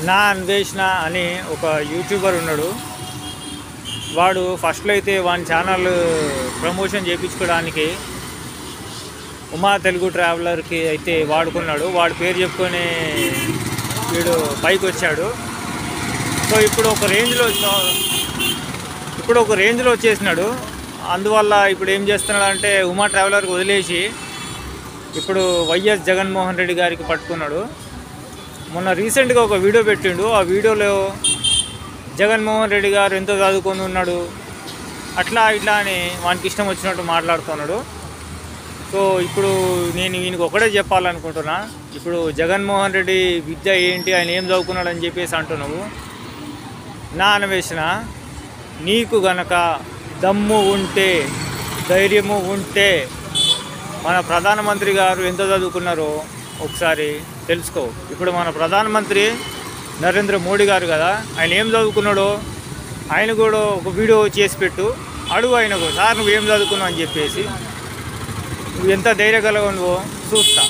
నా అన్వేషణ అని ఒక యూట్యూబర్ ఉన్నాడు. వాడు ఫస్ట్లో అయితే వాని ఛానల్ ప్రమోషన్ చేయించుకోవడానికి ఉమా తెలుగు ట్రావెలర్కి అయితే వాడుకున్నాడు. వాడి పేరు చెప్పుకొని వీడు పైకి వచ్చాడు. సో ఇప్పుడు ఒక రేంజ్లో వచ్చేసినాడు. అందువల్ల ఇప్పుడు ఏం చేస్తున్నాడు అంటే ఉమా ట్రావెలర్కి వదిలేసి ఇప్పుడు వైఎస్ జగన్మోహన్ రెడ్డి గారికి పట్టుకున్నాడు. మొన్న రీసెంట్గా ఒక వీడియో పెట్టిండు. ఆ వీడియోలో జగన్మోహన్ రెడ్డి గారు ఎంతో చదువుకొని ఉన్నాడు, అట్లా ఇట్లా అని వానికి ఇష్టం వచ్చినట్టు మాట్లాడుతున్నాడు. సో ఇప్పుడు నేను వీనికి ఒకటే చెప్పాలనుకుంటున్నా. ఇప్పుడు జగన్మోహన్ రెడ్డి విద్య ఏంటి, ఆయన ఏం చదువుకున్నాడు అని చెప్పేసి అంటున్నావు. నా అన్వేషణ, నీకు గనక దమ్ము ఉంటే, ధైర్యము ఉంటే మన ప్రధానమంత్రి గారు ఎంత చదువుకున్నారో ఒకసారి తెలుసుకో. ఇప్పుడు మన ప్రధానమంత్రి నరేంద్ర మోడీ గారు కదా, ఆయన ఏం చదువుకున్నాడో ఆయన కూడా ఒక వీడియో చేసి పెట్టు, అడుగు ఆయనకు, సార్ నువ్వు ఏం చదువుకున్నావు అని చెప్పేసి. నువ్వు ఎంత ధైర్యం కలగనువో చూస్తా.